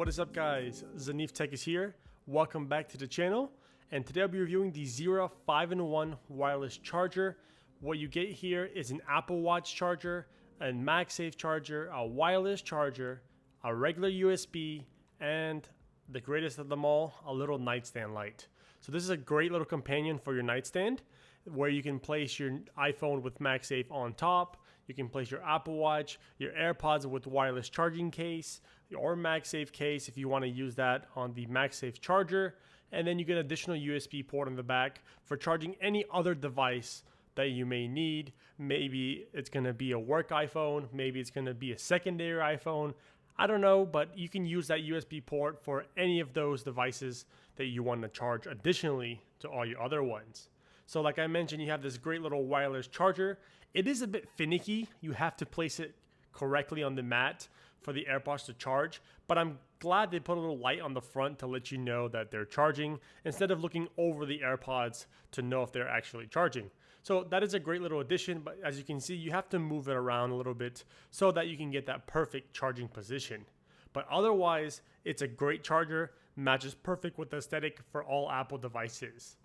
What is up, guys? Zanif Tech is here. Welcome back to the channel, and today I'll be reviewing the Zeera 5-in-1 wireless charger. What you get here is an Apple Watch charger, a Magsafe charger, a wireless charger, a regular USB, and the greatest of them all, a little nightstand light. So this is a great little companion for your nightstand, where you can place your iPhone with Magsafe on top. You can place your Apple Watch, your AirPods with wireless charging case, or Magsafe case if you want to use that on the Magsafe charger. And then you get an additional USB port on the back for charging any other device that you may need. Maybe it's going to be a work iPhone, maybe it's going to be a secondary iPhone. I don't know, but you can use that USB port for any of those devices that you want to charge additionally to all your other ones. So like I mentioned, you have this great little wireless charger. It is a bit finicky. You have to place it correctly on the mat for the AirPods to charge, but I'm glad they put a little light on the front to let you know that they're charging instead of looking over the AirPods to know if they're actually charging. So that is a great little addition, but as you can see, you have to move it around a little bit so that you can get that perfect charging position. But otherwise, it's a great charger, matches perfect with the aesthetic for all Apple devices.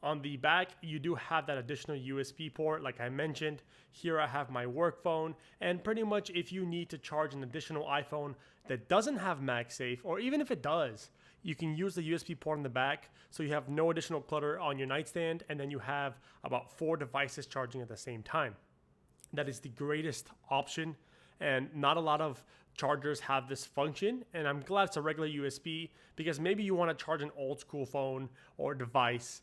On the back, you do have that additional USB port, like I mentioned. Here I have my work phone, and pretty much if you need to charge an additional iPhone that doesn't have MagSafe, or even if it does, you can use the USB port on the back, so you have no additional clutter on your nightstand, and then you have about 4 devices charging at the same time. That is the greatest option, and not a lot of chargers have this function, and I'm glad it's a regular USB, because maybe you want to charge an old school phone or device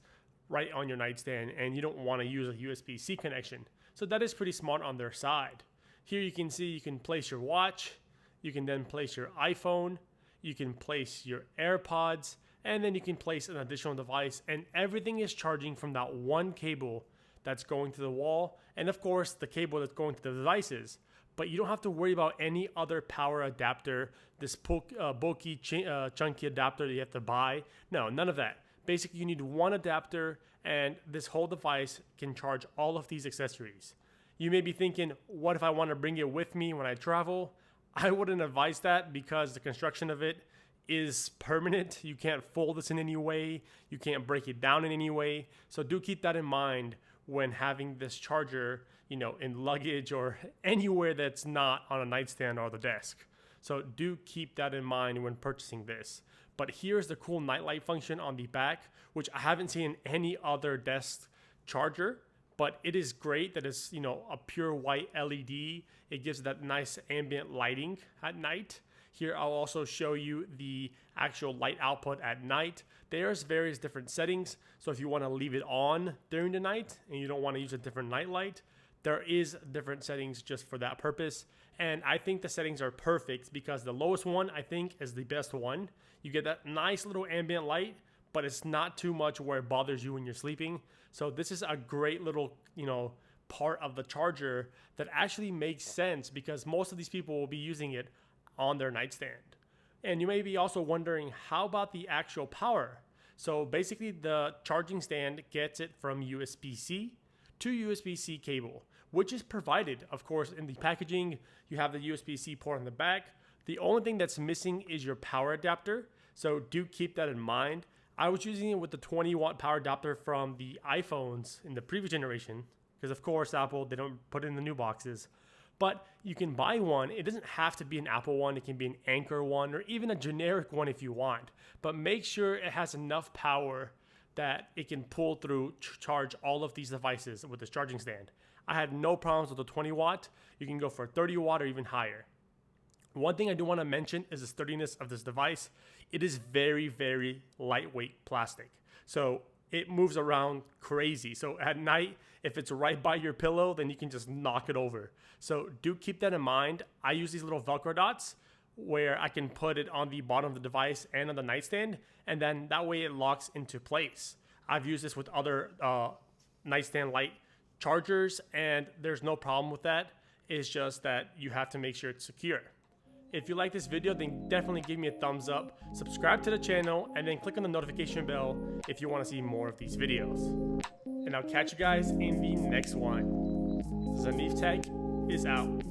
right on your nightstand and you don't want to use a USB-C connection. So that is pretty smart on their side. Here you can see you can place your watch, you can then place your iPhone, you can place your AirPods, and then you can place an additional device, and everything is charging from that one cable that's going to the wall, and of course the cable that's going to the devices. But you don't have to worry about any other power adapter, this bulky, chunky adapter that you have to buy. No, none of that. Basically, you need one adapter, and this whole device can charge all of these accessories. You may be thinking, what if I want to bring it with me when I travel? I wouldn't advise that, because the construction of it is permanent. You can't fold this in any way. You can't break it down in any way. So do keep that in mind when having this charger, in luggage or anywhere that's not on a nightstand or the desk. So do keep that in mind when purchasing this. But here's the cool nightlight function on the back, which I haven't seen in any other desk charger, but it is great that it's, a pure white LED. It gives that nice ambient lighting at night. Here I'll also show you the actual light output at night. There's various different settings. So if you want to leave it on during the night and you don't want to use a different night light, there is different settings just for that purpose. And I think the settings are perfect, because the lowest one I think is the best one. You get that nice little ambient light, but it's not too much where it bothers you when you're sleeping. So this is a great little, part of the charger that actually makes sense, because most of these people will be using it on their nightstand. And you may be also wondering, how about the actual power? So basically the charging stand gets it from USB-C to USB-C cable, which is provided, of course, in the packaging. You have the USB-C port on the back. The only thing that's missing is your power adapter, so do keep that in mind. I was using it with the 20-watt power adapter from the iPhones in the previous generation, because of course Apple, they don't put it in the new boxes. But you can buy one. It doesn't have to be an Apple one. It can be an Anchor one, or even a generic one if you want. But make sure it has enough power that it can pull through charge all of these devices with this charging stand. I had no problems with the 20 watt. You can go for 30 watt or even higher. One thing I do want to mention is the sturdiness of this device. It is very, very lightweight plastic. So it moves around crazy. So at night, if it's right by your pillow, then you can just knock it over. So do keep that in mind. I use these little Velcro dots where I can put it on the bottom of the device and on the nightstand, and then that way it locks into place. I've used this with other nightstand light chargers, and there's no problem with that. It's just that you have to make sure it's secure. If you like this video, then definitely give me a thumbs up, subscribe to the channel, and then click on the notification bell if you want to see more of these videos. And I'll catch you guys in the next one. Zanif Tech is out.